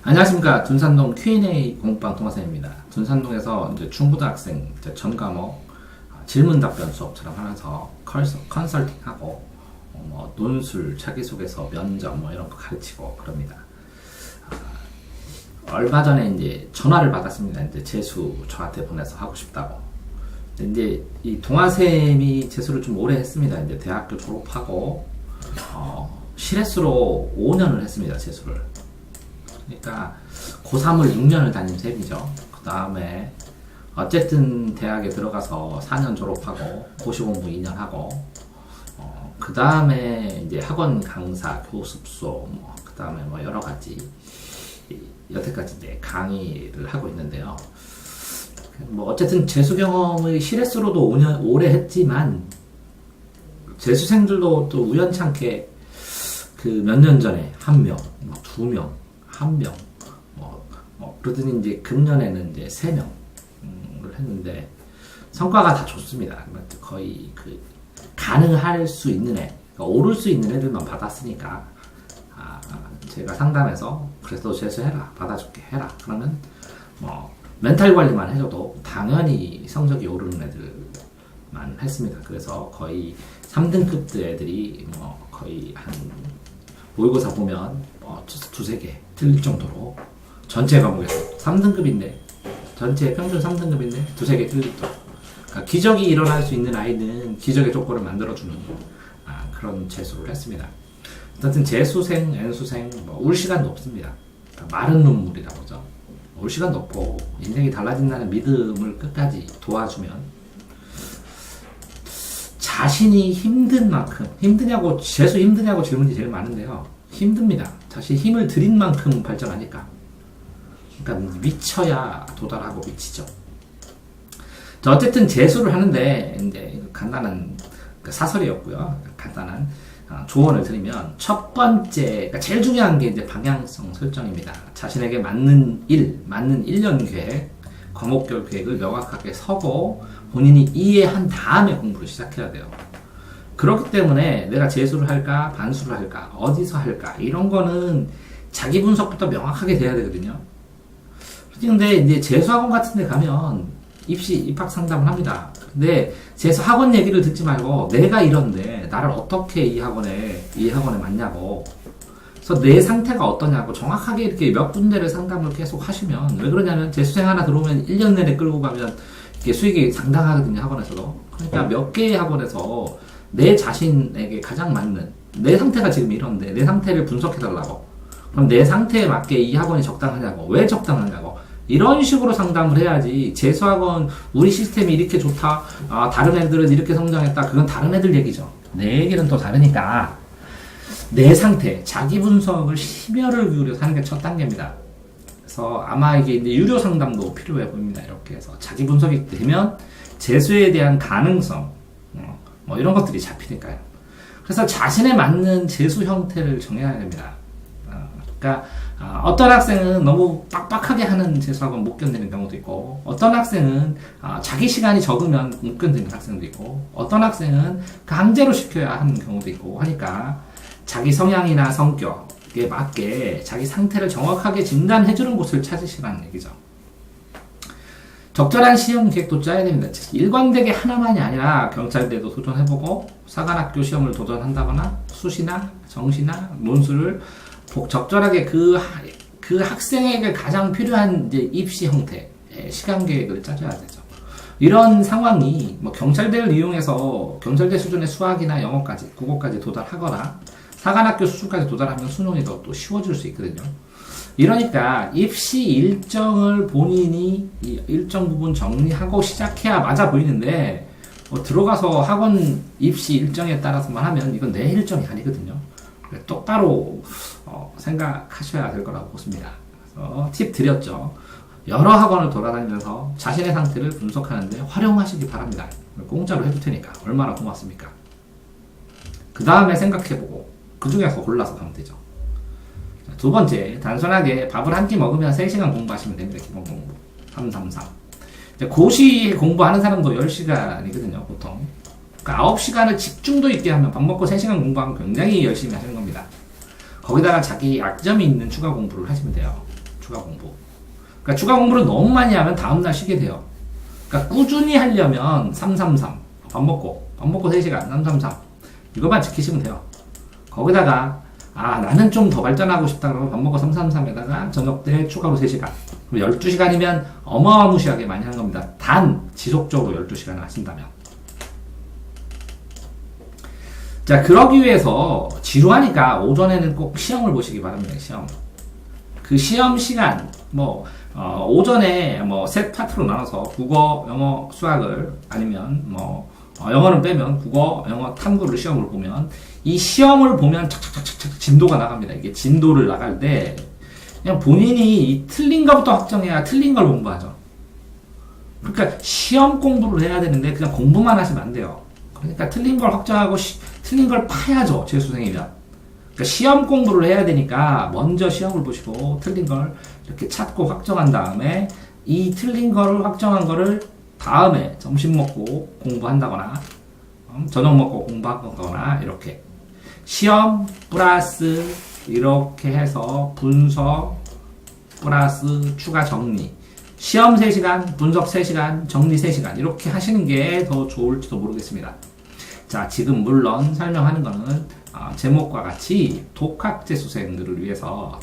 안녕하십니까. 둔산동 Q&A 공부방 동화쌤입니다. 둔산동에서 이제 중고등학생 이제 전 과목 질문 답변 수업처럼 하면서 컨설팅하고 뭐 논술, 자기소개서, 면접 뭐 이런 거 가르치고 그럽니다. 얼마 전에 이제 전화를 받았습니다. 이제 재수 저한테 보내서 하고 싶다고. 근데 이제 이 동화쌤이 재수를 좀 오래 했습니다. 이제 대학교 졸업하고 실횟수로 5년을 했습니다. 재수를. 그러니까 고3을 6년을 다닌 셈이죠. 그 다음에 어쨌든 대학에 들어가서 4년 졸업하고 고시 공부 2년 하고 그 다음에 이제 학원 강사, 교습소 그 다음에 뭐 여러 가지 여태까지 이제 강의를 하고 있는데요. 뭐 어쨌든 재수 경험의 실횟수로도 5년 오래 했지만 재수생들도 또 우연찮게 그 몇 년 전에 1명, 2명, 1명, 그러더니 이제 금년에는 이제 3명을 했는데 성과가 다 좋습니다. 거의 그 가능할 수 있는 애, 그러니까 오를 수 있는 애들만 받았으니까 제가 상담해서 그래서 재수해라, 받아줄게 해라. 그러면 뭐 멘탈 관리만 해줘도 당연히 성적이 오르는 애들만 했습니다. 그래서 거의 3등급 애들이 뭐 거의 한 모의고사 보면 두세 개 틀릴 정도로 전체 과목에서 3등급인데 전체 평균 3등급인데 두세 개 틀릴 정도. 그러니까 기적이 일어날 수 있는 아이는 기적의 조건을 만들어주는 그런 재수를 했습니다. 어쨌든 재수생, N수생 울 시간도 없습니다. 그러니까 마른 눈물이라고 하죠. 올 시간도 없고 인생이 달라진다는 믿음을 끝까지 도와주면 자신이 힘든 만큼 힘드냐고 재수 힘드냐고 질문이 제일 많은데요. 힘듭니다. 자신 힘을 들인 만큼 발전하니까. 그러니까 미쳐야 도달하고 미치죠. 자, 어쨌든 재수를 하는데 이제 간단한 사설이었고요. 간단한 조언을 드리면 첫 번째, 그러니까 제일 중요한 게 이제 방향성 설정입니다. 자신에게 맞는 일, 맞는 1년 계획, 과목별 계획을 명확하게 서고 본인이 이해한 다음에 공부를 시작해야 돼요. 그렇기 때문에 내가 재수를 할까, 반수를 할까, 어디서 할까 이런 거는 자기 분석부터 명확하게 돼야 되거든요. 근데 이제 재수학원 같은 데 가면 입학 상담을 합니다. 근데 재수 학원 얘기를 듣지 말고 내가 이런데 나를 어떻게 이 학원에 맞냐고, 그래서 내 상태가 어떠냐고 정확하게 이렇게 몇 군데를 상담을 계속 하시면, 왜 그러냐면 재수생 하나 들어오면 1년 내내 끌고 가면 이게 수익이 상당하거든요. 학원에서도. 그러니까 몇 개의 학원에서 내 자신에게 가장 맞는, 내 상태가 지금 이런데 내 상태를 분석해 달라고, 그럼 내 상태에 맞게 이 학원이 적당하냐고, 왜 적당하냐고, 이런 식으로 상담을 해야지. 재수학원 우리 시스템이 이렇게 좋다, 다른 애들은 이렇게 성장했다, 그건 다른 애들 얘기죠. 내 얘기는 또 다르니까 내 상태, 자기 분석을 심혈을 기울여서 하는 게 첫 단계입니다. 그래서 아마 이게 이제 유료 상담도 필요해 보입니다. 이렇게 해서 자기 분석이 되면 재수에 대한 가능성, 뭐 이런 것들이 잡히니까요. 그래서 자신에 맞는 재수 형태를 정해야 됩니다. 그러니까 어떤 학생은 너무 빡빡하게 하는 재수학원 못 견디는 경우도 있고, 어떤 학생은 자기 시간이 적으면 못 견디는 학생도 있고, 어떤 학생은 강제로 시켜야 하는 경우도 있고 하니까 자기 성향이나 성격에 맞게 자기 상태를 정확하게 진단해주는 곳을 찾으시라는 얘기죠. 적절한 시험 계획도 짜야 됩니다. 일관되게 하나만이 아니라 경찰대도 도전해보고 사관학교 시험을 도전한다거나 수시나 정시나 논술을 적절하게 그 학생에게 가장 필요한 이제 입시 형태, 시간 계획을 짜줘야 되죠. 이런 상황이 뭐 경찰대를 이용해서 경찰대 수준의 수학이나 영어까지, 국어까지 도달하거나 사관학교 수준까지 도달하면 수능이 더 또 쉬워질 수 있거든요. 이러니까 입시 일정을 본인이 일정 부분 정리하고 시작해야 맞아 보이는데, 들어가서 학원 입시 일정에 따라서만 하면 이건 내 일정이 아니거든요. 똑바로 생각하셔야 될 거라고 보십니다. 그래서 팁 드렸죠. 여러 학원을 돌아다니면서 자신의 상태를 분석하는데 활용하시기 바랍니다. 공짜로 해줄 테니까 얼마나 고맙습니까? 그 다음에 생각해보고 그 중에서 골라서 가면 되죠. 두 번째, 단순하게 밥을 한 끼 먹으면 3시간 공부하시면 됩니다. 기본 공부 333. 고시 공부하는 사람도 10시간이거든요. 보통. 그러니까 9시간을 집중도 있게 하면, 밥 먹고 3시간 공부하면 굉장히 열심히 하시는 겁니다. 거기다가 자기 약점이 있는 추가 공부를 하시면 돼요. 추가 공부. 그러니까 추가 공부를 너무 많이 하면 다음날 쉬게 돼요. 그러니까 꾸준히 하려면 333. 밥 먹고 3시간 333. 이것만 지키시면 돼요. 거기다가 나는 좀 더 발전하고 싶다 그러면 밥 먹고 333에다가 저녁 때 추가로 3시간. 그럼 12시간이면 어마무시하게 많이 하는 겁니다. 단 지속적으로 12시간을 하신다면. 자, 그러기 위해서 지루하니까 오전에는 꼭 시험을 보시기 바랍니다. 시험. 그 시험 시간 오전에 세 파트로 나눠서 국어, 영어, 수학을 아니면 영어는 빼면 국어, 영어, 탐구를 시험을 보면 이 시험을 보면 착착착착 진도가 나갑니다. 이게 진도를 나갈 때 그냥 본인이 이 틀린 것부터 확정해야 틀린 걸 공부하죠. 그러니까 시험 공부를 해야 되는데 그냥 공부만 하시면 안 돼요. 그러니까 틀린 걸 확정하고 틀린 걸 파야죠. 재수생이면. 그러니까 시험 공부를 해야 되니까 먼저 시험을 보시고 틀린 걸 이렇게 찾고 확정한 다음에 이 틀린 거를 확정한 거를 다음에 점심 먹고 공부한다거나 저녁 먹고 공부하거나 이렇게 시험 플러스 이렇게 해서 분석 플러스 추가 정리 시험 3시간 분석 3시간 정리 3시간 이렇게 하시는 게 더 좋을지도 모르겠습니다. 자, 지금 물론 설명하는 거는 제목과 같이 독학재수생들을 위해서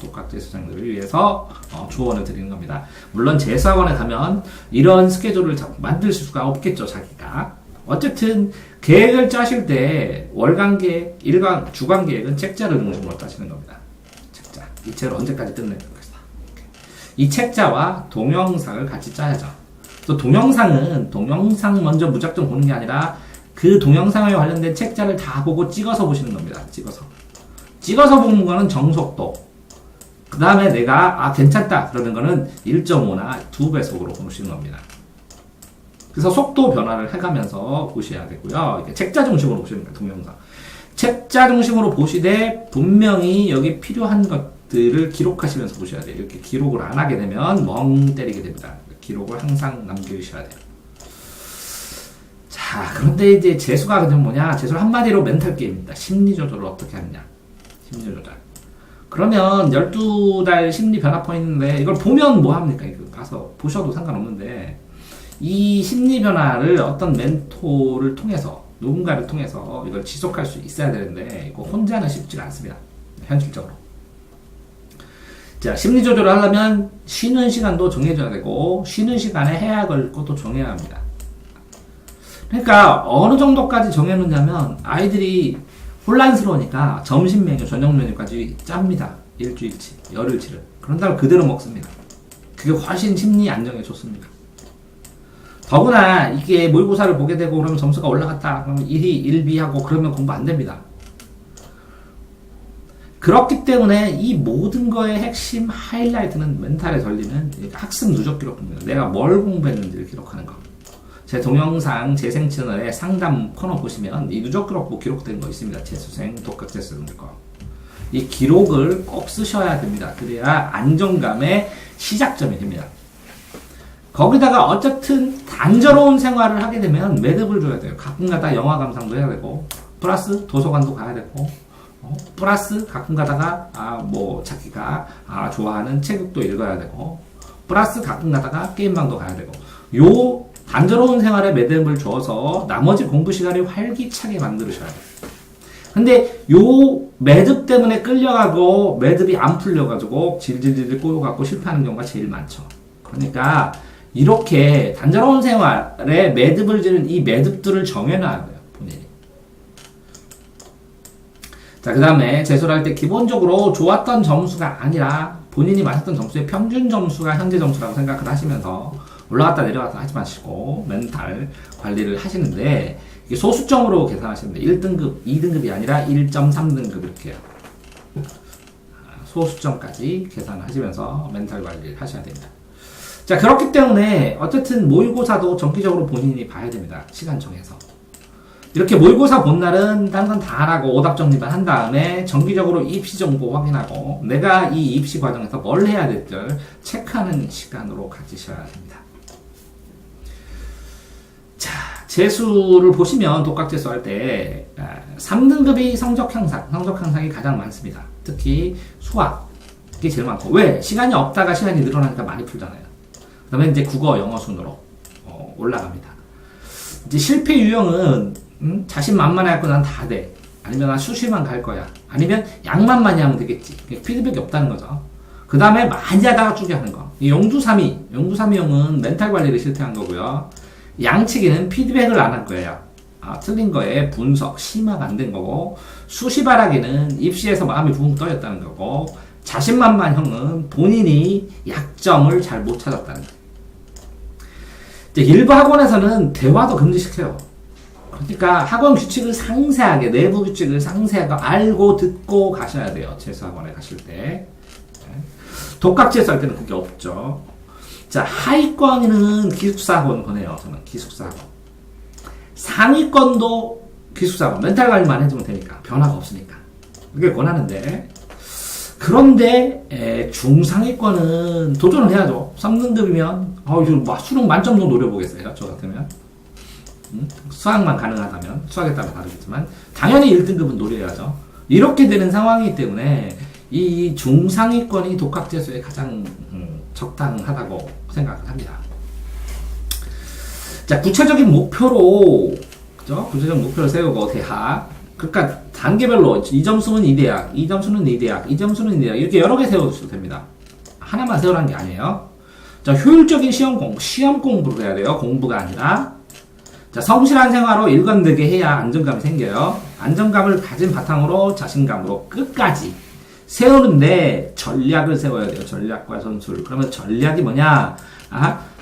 조언을 드리는 겁니다. 물론 재수학원에 가면 이런 스케줄을 만들 수가 없겠죠, 자기가. 어쨌든 계획을 짜실 때 월간 계획, 일간, 주간 계획은 책자를 중심으로 짜시는 겁니다. 책자. 이 책을 언제까지 끝낼 것이다. 이 책자와 동영상을 같이 짜야죠. 또 동영상 먼저 무작정 보는 게 아니라 그 동영상에 관련된 책자를 다 보고 찍어서 보시는 겁니다. 찍어서 보는 거는 정속도. 그 다음에 내가 괜찮다 그러는 거는 1.5나 2배속으로 보시는 겁니다. 그래서 속도 변화를 해가면서 보셔야 되고요. 이렇게 책자 중심으로 보시는 거예요. 동영상. 책자 중심으로 보시되 분명히 여기 필요한 것들을 기록하시면서 보셔야 돼요. 이렇게 기록을 안 하게 되면 멍 때리게 됩니다. 기록을 항상 남겨주셔야 돼요. 자, 그런데 이제 재수가 그냥 뭐냐? 재수를 한마디로 멘탈 게임입니다. 심리 조절을 어떻게 하느냐? 심리 조절. 그러면 12달 심리 변화 포인트인데 이걸 보면 뭐 합니까? 이거 가서 보셔도 상관없는데 이 심리 변화를 어떤 멘토를 통해서 누군가를 통해서 이걸 지속할 수 있어야 되는데 이거 혼자는 쉽지가 않습니다. 현실적으로. 자, 심리 조절을 하려면 쉬는 시간도 정해줘야 되고 쉬는 시간에 해야 할 것도 정해야 합니다. 그러니까 어느 정도까지 정해놓냐면 아이들이 혼란스러우니까 점심 메뉴, 저녁 메뉴까지 짭니다. 일주일치, 열흘치를. 그런 다음에 그대로 먹습니다. 그게 훨씬 심리 안정에 좋습니다. 더구나 이게 모의고사를 보게 되고 그러면 점수가 올라갔다. 그러면 1위, 1비하고 그러면 공부 안 됩니다. 그렇기 때문에 이 모든 거의 핵심 하이라이트는 멘탈에 걸리는 학습 누적 기록입니다. 내가 뭘 공부했는지를 기록하는 거. 제 동영상 재생 채널에 상담 코너 보시면 이 누적 기록부 기록된 거 있습니다. 재수생, 독학재수생들 거. 이 기록을 꼭 쓰셔야 됩니다. 그래야 안정감의 시작점이 됩니다. 거기다가 어쨌든 단조로운 생활을 하게 되면 매듭을 줘야 돼요. 가끔가다 영화 감상도 해야 되고 플러스 도서관도 가야 되고 플러스 가끔 가다가 자기가 좋아하는 책도 읽어야 되고 플러스 가끔 가다가 게임방도 가야 되고 요 단조로운 생활에 매듭을 줘서 나머지 공부 시간을 활기차게 만들으셔야 돼요. 근데 요 매듭 때문에 끌려가고 매듭이 안 풀려가지고 질질질 꼬여갖고 실패하는 경우가 제일 많죠. 그러니까 이렇게 단조로운 생활에 매듭을 지는 이 매듭들을 정해놔야 돼요. 본인이. 자, 그 다음에 재수를 할 때 기본적으로 좋았던 점수가 아니라 본인이 맞았던 점수의 평균 점수가 현재 점수라고 생각을 하시면서 올라갔다 내려갔다 하지 마시고 멘탈 관리를 하시는데 이게 소수점으로 계산하시는데 1등급, 2등급이 아니라 1.3등급 이렇게 소수점까지 계산하시면서 멘탈 관리를 하셔야 됩니다. 자, 그렇기 때문에 어쨌든 모의고사도 정기적으로 본인이 봐야 됩니다. 시간 정해서. 이렇게 모의고사 본 날은 딴 건 다 하고 오답 정리만 한 다음에 정기적으로 입시 정보 확인하고 내가 이 입시 과정에서 뭘 해야 될지를 체크하는 시간으로 가지셔야 됩니다. 자, 재수를 보시면 독학재수 할 때 3등급이 성적 향상이 가장 많습니다. 특히 수학, 그게 제일 많고. 왜? 시간이 없다가 시간이 늘어나니까 많이 풀잖아요. 그 다음에 이제 국어, 영어 순으로 올라갑니다. 이제 실패 유형은 자신만만해갖고 난 다 돼. 아니면 난 수시만 갈 거야. 아니면 양만 많이 하면 되겠지. 피드백이 없다는 거죠. 그 다음에 많이 하다가 쭈게 하는 거. 이 용두삼이형은 멘탈 관리를 실패한 거고요. 양치기는 피드백을 안 할 거예요. 틀린 거에 분석, 심화가 안 된 거고, 수시바라기는 입시에서 마음이 붕 떠였다는 거고, 자신만만형은 본인이 약점을 잘 못 찾았다는 거예요. 이제 일부 학원에서는 대화도 금지시켜요. 그러니까 학원 규칙을 상세하게, 내부 규칙을 상세하게 알고 듣고 가셔야 돼요. 재수학원에 가실 때. 독학재수 할 때는 그게 없죠. 자, 하위권은 기숙사학원 보내요. 저는 기숙사학원. 상위권도 기숙사학원. 멘탈 관리만 해주면 되니까. 변화가 없으니까. 그게 권하는데. 그런데 중상위권은 도전을 해야죠. 3등급이면 수능 만점도 노려보겠어요. 저 같으면. 수학만 가능하다면. 수학에 따라 다르겠지만 당연히 1등급은 노려야죠. 이렇게 되는 상황이기 때문에 이 중상위권이 독학재수에 가장 적당하다고 생각을 합니다. 자, 구체적인 목표로, 그죠? 구체적인 목표를 세우고 대학. 그러니까 단계별로 이 점수는 이 대학, 이 점수는 이 대학, 이 점수는 이 대학 이렇게 여러 개 세워주셔도 됩니다. 하나만 세우라는 게 아니에요. 자, 효율적인 시험 공부를 해야 돼요. 공부가 아니라. 자, 성실한 생활로 일관되게 해야 안정감이 생겨요. 안정감을 가진 바탕으로 자신감으로 끝까지 세우는데 전략을 세워야 돼요. 전략과 전술. 그러면 전략이 뭐냐?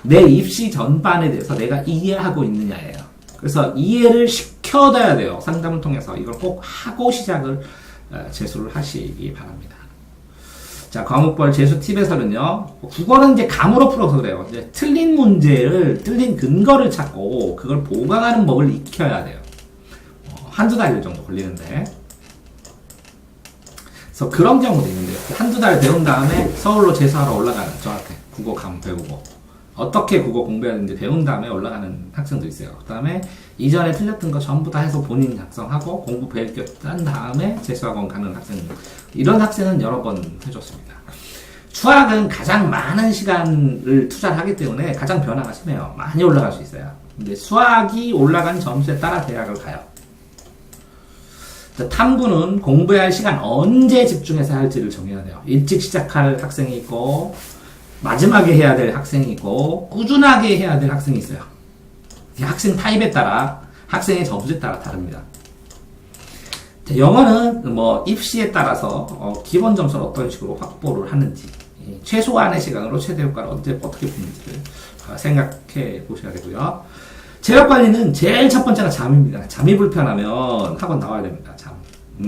내 입시 전반에 대해서 내가 이해하고 있느냐예요. 그래서 이해를 시켜둬야 돼요. 상담을 통해서. 이걸 꼭 하고 시작을 재수를 하시기 바랍니다. 자, 과목별 재수 팁에서는요. 국어는 이제 감으로 풀어서 그래요. 이제 틀린 문제를, 틀린 근거를 찾고 그걸 보강하는 법을 익혀야 돼요. 한두 달 정도 걸리는데. 그래서 그런 경우도 있는데요. 한두 달 배운 다음에 서울로 재수하러 올라가는, 저한테 국어 감 배우고 어떻게 국어 공부해야 되는지 배운 다음에 올라가는 학생도 있어요. 그 다음에 이전에 틀렸던 거 전부 다 해서 본인 작성하고 공부 배울 딴 다음에 재수학원 가는 학생, 이런 학생은 여러 번 해줬습니다. 수학은 가장 많은 시간을 투자를 하기 때문에 가장 변화가 심해요. 많이 올라갈 수 있어요. 근데 수학이 올라간 점수에 따라 대학을 가요. 탐구는 공부해야 할 시간 언제 집중해서 할지를 정해야 돼요. 일찍 시작할 학생이 있고 마지막에 해야 될 학생이 있고 꾸준하게 해야 될 학생이 있어요. 학생 타입에 따라, 학생의 점수에 따라 다릅니다. 자, 영어는 입시에 따라서 기본 점수를 어떤 식으로 확보를 하는지, 최소한의 시간으로 최대 효과를 어떻게 보는지를 생각해 보셔야 되고요. 체력관리는 제일 첫 번째가 잠입니다. 잠이 불편하면 학원 나와야 됩니다. 잠.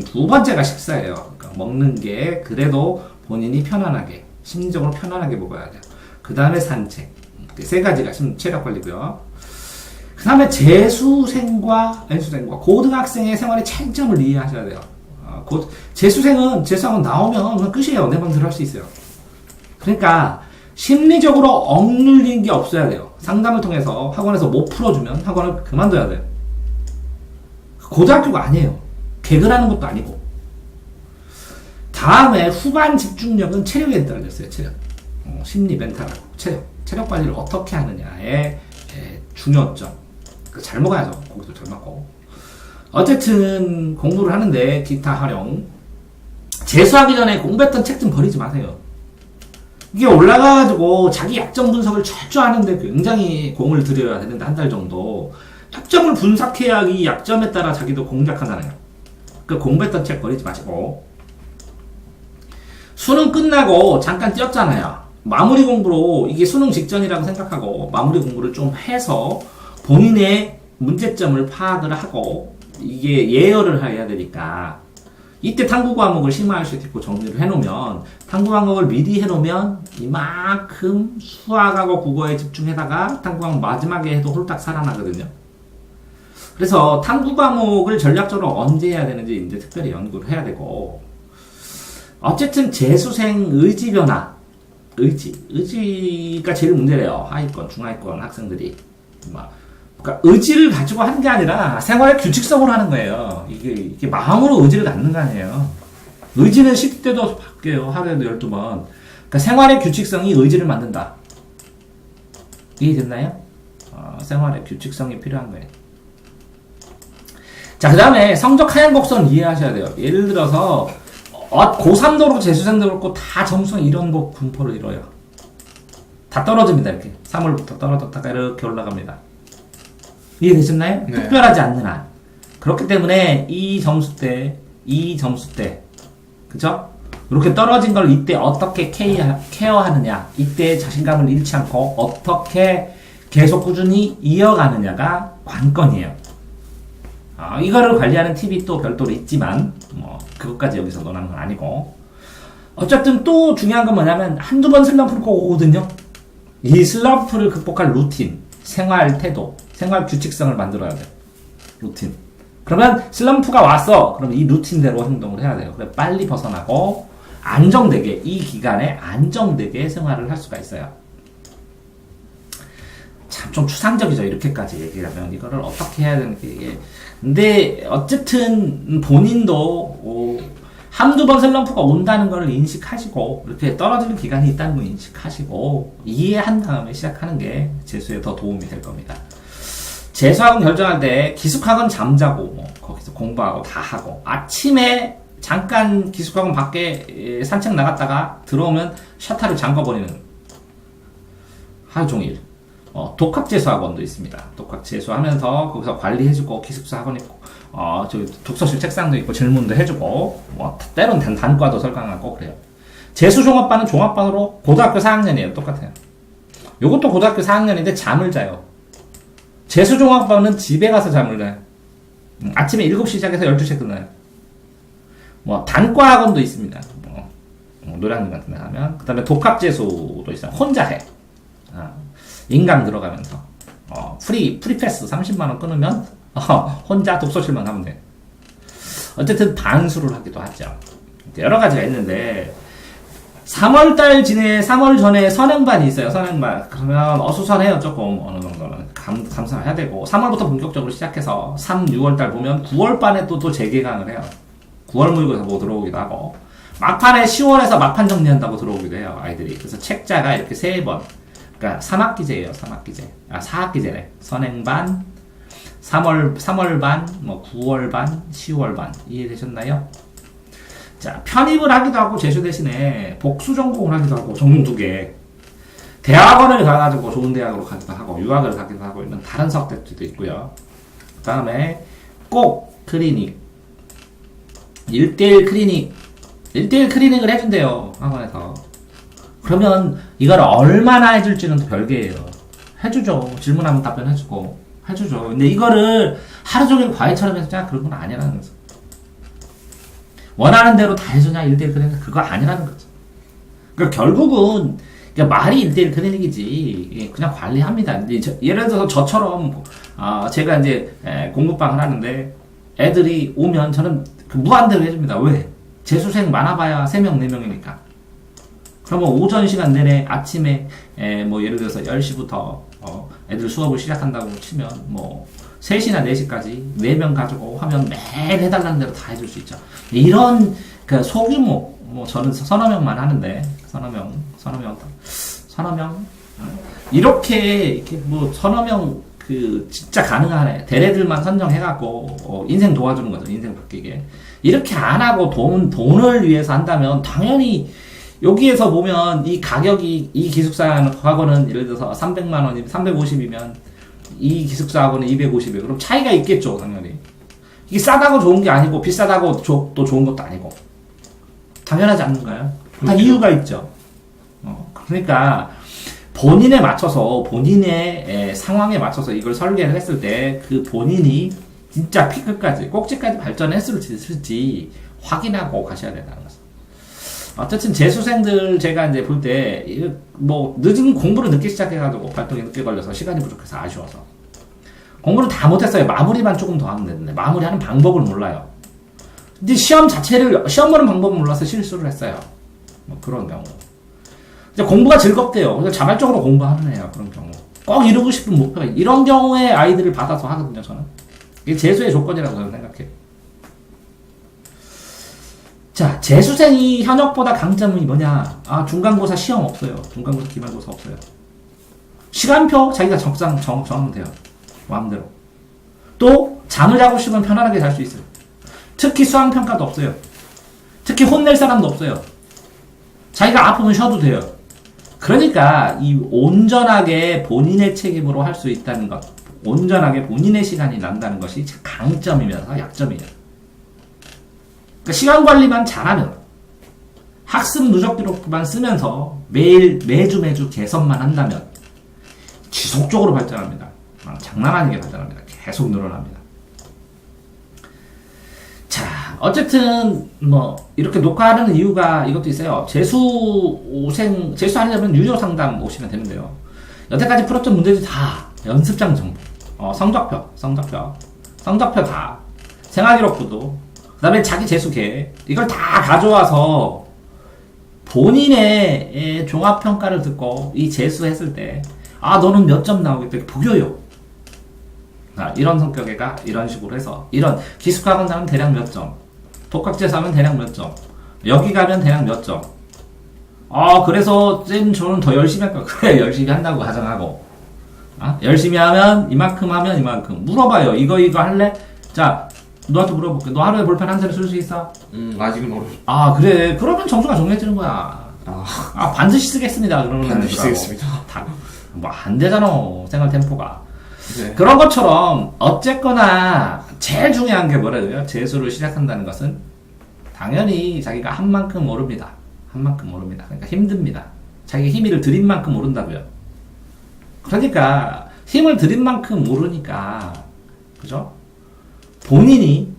두 번째가 식사예요. 그러니까 먹는 게 그래도 본인이 편안하게, 심리적으로 편안하게 먹어야 돼요. 그 다음에 산책. 세 가지가 체력관리고요. 그 다음에 재수생과 연수생과 고등학생의 생활의 차이점을 이해하셔야 돼요. 재수생은 재수학원 나오면 그냥 끝이에요. 내 맘대로 할 수 있어요. 그러니까 심리적으로 억눌린 게 없어야 돼요. 상담을 통해서 학원에서 못 풀어주면 학원을 그만둬야 돼요. 고등학교가 아니에요. 개그라는 것도 아니고. 다음에 후반 집중력은 체력에 떨어졌어요. 체력. 심리, 멘탈하고 체력 관리를 어떻게 하느냐의 중요점. 잘 먹어야죠. 고기도 잘 먹고. 어쨌든 공부를 하는데 기타 활용. 재수하기 전에 공부했던 책 좀 버리지 마세요. 이게 올라가가지고 자기 약점 분석을 철저하는데 굉장히 공을 들여야 되는데 한 달 정도. 약점을 분석해야 이 약점에 따라 자기도 공략하잖아요. 그 공부했던 책 버리지 마시고. 수능 끝나고 잠깐 뛰었잖아요. 마무리 공부로, 이게 수능 직전이라고 생각하고 마무리 공부를 좀 해서 본인의 문제점을 파악을 하고 이게 예열을 해야 되니까 이때 탐구 과목을 심화할 수 있고 정리를 해놓으면, 탐구 과목을 미리 해놓으면 이만큼 수학하고 국어에 집중해다가 탐구 과목 마지막에 해도 홀딱 살아나거든요. 그래서 탐구 과목을 전략적으로 언제 해야 되는지 이제 특별히 연구를 해야 되고, 어쨌든 재수생 의지 변화, 의지가 제일 문제래요. 하위권, 중하위권 학생들이. 그러니까 의지를 가지고 하는 게 아니라 생활의 규칙성으로 하는 거예요. 이게 마음으로 의지를 갖는 거 아니에요. 의지는 10대도 바뀌어요. 하루에도 12번. 그러니까 생활의 규칙성이 의지를 만든다. 이해됐나요? 생활의 규칙성이 필요한 거예요. 자, 그 다음에 성적 하향 곡선 이해하셔야 돼요. 예를 들어서 고3도 그렇고 재수생도 그렇고 다 점수가 이런 분포를 이뤄요. 다 떨어집니다. 이렇게 3월부터 떨어졌다가 이렇게 올라갑니다. 이해되셨나요? 네. 특별하지 않는 한. 그렇기 때문에 이 점수 때 그죠? 이렇게 떨어진 걸 이때 어떻게 케어하느냐, 이때 자신감을 잃지 않고 어떻게 계속 꾸준히 이어가느냐가 관건이에요. 이거를 관리하는 팁이 또 별도로 있지만 그것까지 여기서 논하는 건 아니고, 어쨌든 또 중요한 건 뭐냐면 한두 번 슬럼프를 꼭 오거든요. 이 슬럼프를 극복할 루틴, 생활 태도, 생활 규칙성을 만들어야 돼요. 루틴. 그러면 슬럼프가 왔어. 그럼 이 루틴대로 행동을 해야 돼요. 그래 빨리 벗어나고 안정되게, 이 기간에 안정되게 생활을 할 수가 있어요. 참 좀 추상적이죠. 이렇게까지 얘기하면 이거를 어떻게 해야 되는 게. 근데 어쨌든 본인도 한두 번 슬럼프가 온다는 걸 인식하시고, 이렇게 떨어지는 기간이 있다는 걸 인식하시고 이해한 다음에 시작하는 게 재수에 더 도움이 될 겁니다. 재수학원 결정할 때 기숙학원 잠자고 거기서 공부하고 다 하고, 아침에 잠깐 기숙학원 밖에 산책 나갔다가 들어오면 셔터를 잠궈버리는 하루 종일. 독학재수학원도 있습니다. 독학재수하면서 거기서 관리해주고, 기숙사 학원 있고, 저기 독서실 책상도 있고, 질문도 해주고, 때론 단과도 설강하고 그래요. 재수종합반은 종합반으로 고등학교 4학년이에요. 똑같아요. 요것도 고등학교 4학년인데 잠을 자요. 재수종합반은 집에 가서 잠을 자요. 아침에 7시 시작해서 12시에 끝나요. 단과학원도 있습니다. 노량진 같은 데 가면. 그 다음에 독학재수도 있어요. 혼자 해. 인강 들어가면서 프리패스 30만원 끊으면 혼자 독서실만 가면 돼. 어쨌든 반수를 하기도 하죠. 여러 가지가 있는데 3월 전에 선행반이 있어요. 선행반. 그러면 어수선해요. 조금 어느 정도는 감사해야 되고, 3월부터 본격적으로 시작해서 3, 6월달 보면 9월반에 또 재개강을 해요. 9월 모의고사 들어오기도 하고, 막판에 10월에서 막판 정리한다고 들어오기도 해요. 아이들이. 그래서 책자가 이렇게 3번. 그러니까 3학기제예요. 3학기제. 4학기제래. 선행반, 3월반, 9월반, 10월반. 이해되셨나요? 자, 편입을 하기도 하고, 재수 대신에 복수 전공을 하기도 하고, 전공 2개. 대학원을 가가지고 좋은 대학으로 가기도 하고, 유학을 가기도 하고, 이런 다른 석대도 있고요. 그 다음에 꼭 클리닉. 1대1 클리닉을 해준대요. 학원에서. 그러면 이걸 얼마나 해줄지는 또 별개예요. 해주죠. 질문하면 답변해주고 해주죠. 근데 이거를 하루 종일 과외처럼 해서 그냥 그런 건 아니라는 거죠. 원하는 대로 다 해주냐 1대1 클리닉, 그거 아니라는 거죠. 그러니까 결국은 말이 1대1 클리닉이지 그냥 관리합니다. 예를 들어서 저처럼 제가 이제 공부방을 하는데 애들이 오면 저는 무한대로 해줍니다. 왜? 재수생 많아봐야 3명 4명이니까. 그러면 오전 시간 내내 아침에 예를 들어서 10시부터 애들 수업을 시작한다고 치면 3시나 4시까지 4명 가지고 하면 매일 해달라는 대로 다 해줄 수 있죠. 이런 그 소규모 저는 서너 명만 하는데 서너 명 이렇게 서너 명 진짜 가능하네. 대래들만 선정해갖고 인생 도와주는 거죠. 인생 바뀌게. 이렇게 안 하고 돈을 위해서 한다면 당연히 여기에서 보면 이 가격이, 이 기숙사 학원은 예를 들어서 300만원이면 350이면 이 기숙사 학원은 250이에요. 그럼 차이가 있겠죠, 당연히. 이게 싸다고 좋은 게 아니고 비싸다고 또 좋은 것도 아니고. 당연하지 않는가요? 다 이유가 있죠. 그러니까 본인에 맞춰서, 본인의 상황에 맞춰서 이걸 설계를 했을 때 그 본인이 진짜 피크까지, 꼭지까지 발전했을지 확인하고 가셔야 된다는 거죠. 어쨌든 재수생들 제가 이제 볼 때 늦은 공부를 늦게 시작해가지고 발동이 늦게 걸려서 시간이 부족해서 아쉬워서 공부를 다 못했어요. 마무리만 조금 더 하면 되는데 마무리하는 방법을 몰라요. 근데 시험 보는 방법을 몰라서 실수를 했어요. 그런 경우. 이제 공부가 즐겁대요. 그래서 자발적으로 공부하는 애야. 그런 경우. 꼭 이루고 싶은 목표가 이런 경우에 아이들을 받아서 하거든요. 저는. 이게 재수의 조건이라고 저는 생각해요. 자, 재수생이 현역보다 강점이 뭐냐? 아, 중간고사 시험 없어요. 중간고사, 기말고사 없어요. 시간표 자기가 정하면 돼요. 마음대로. 또 잠을 자고 싶으면 편안하게 잘 수 있어요. 특히 수학평가도 없어요. 특히 혼낼 사람도 없어요. 자기가 아프면 쉬어도 돼요. 그러니까 이 온전하게 본인의 책임으로 할 수 있다는 것, 온전하게 본인의 시간이 난다는 것이 강점이면서 약점이에요. 그러니까 시간 관리만 잘하면, 학습 누적 기록만 쓰면서 매주 개선만 한다면 지속적으로 발전합니다. 장난 아니게 발전합니다. 계속 늘어납니다. 자, 어쨌든 뭐 이렇게 녹화하는 이유가 이것도 있어요. 재수하려면 유료 상담 오시면 되는데요. 여태까지 풀었던 문제들 다 연습장 정보, 성적표 다, 생활기록부도, 그 다음에 자기 재수 계획, 이걸 다 가져와서 본인의 종합평가를 듣고 이 재수했을 때, 아, 너는 몇 점 나오겠다. 보여요. 이런 성격애가 이런 식으로 해서, 이런 기숙학원 가면 대략 몇 점, 독학재수 하면 대략 몇 점, 여기 가면 대략 몇 점. 그래서 쌤 저는 더 열심히 할까? 그래, 열심히 한다고 가정하고, 열심히 하면 이만큼 물어봐요. 이거 할래? 자, 너한테 물어볼게. 너 하루에 볼펜 한 자리 쓸 수 있어? 아직은 어렵. 그래. 그러면 점수가 정해지는 거야. 반드시 쓰겠습니다. 그러면 반드시 쓰겠습니다. 뭐 안 되잖아. 생활 템포가. 네. 그런 것처럼 어쨌거나 제일 중요한 게 뭐라고요? 재수를 시작한다는 것은 당연히 자기가 한 만큼 오릅니다. 그러니까 힘듭니다. 자기가 힘을 들인 만큼 오른다고요. 그러니까 힘을 들인 만큼 오르니까, 그죠? 본인이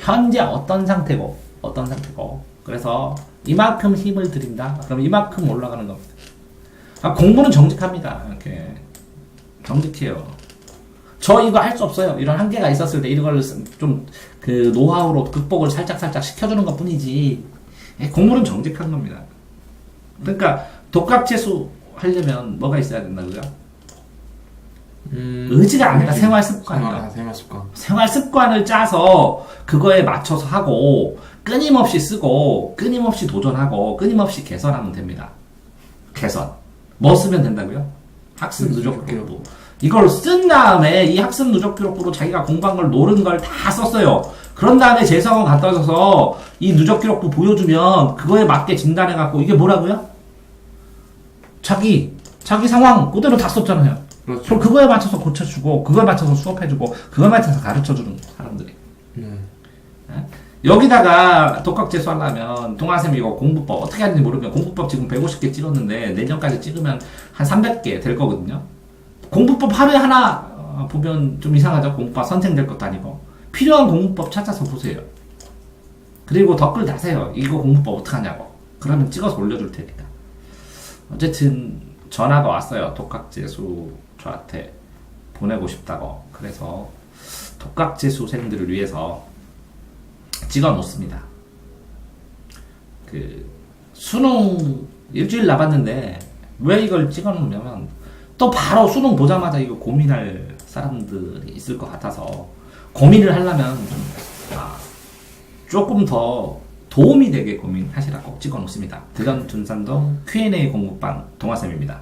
현재 어떤 상태고 그래서 이만큼 힘을 들인다. 그럼 이만큼 올라가는 겁니다. 공부는 정직합니다. 이렇게 정직해요. 저 이거 할 수 없어요. 이런 한계가 있었을 때 이걸 좀 그 노하우로 극복을 살짝 시켜주는 것 뿐이지, 공부는 정직한 겁니다. 그러니까 독학재수 하려면 뭐가 있어야 된다고요? 의지가 아니라 생활 습관이요. 생활 습관을 짜서 그거에 맞춰서 하고, 끊임없이 쓰고, 끊임없이 도전하고, 끊임없이 개선하면 됩니다. 개선. 뭐 쓰면 된다고요? 학습 누적 기록부. 이걸 쓴 다음에 이 학습 누적 기록부로 자기가 공부한 걸 노른 걸 다 썼어요. 그런 다음에 재수학원 갔다 와서 이 누적 기록부 보여주면 그거에 맞게 진단해갖고, 이게 뭐라고요? 자기 상황 그대로 다 썼잖아요. 그렇죠. 그럼 그거에 맞춰서 고쳐주고, 그거에 맞춰서 수업해주고, 그거에 맞춰서 가르쳐주는 사람들이. 여기다가 독학재수 하려면 동아쌤이 이거 공부법 어떻게 하는지 모르면, 공부법 지금 150개 찍었는데 내년까지 찍으면 한 300개 될 거거든요. 공부법 하루에 하나 보면 좀 이상하죠? 공부법 선생될 것도 아니고. 필요한 공부법 찾아서 보세요. 그리고 댓글 다세요. 이거 공부법 어떡하냐고. 그러면 찍어서 올려줄 테니까. 어쨌든 전화가 왔어요. 독학재수 저한테 보내고 싶다고. 그래서 독학재수생들을 위해서 찍어 놓습니다. 수능 일주일 남았는데 왜 이걸 찍어 놓냐면, 또 바로 수능 보자마자 이거 고민할 사람들이 있을 것 같아서, 고민을 하려면 조금 더 도움이 되게 고민하시라고 찍어 놓습니다. 대전 둔산동 Q&A 공부방 동아쌤입니다.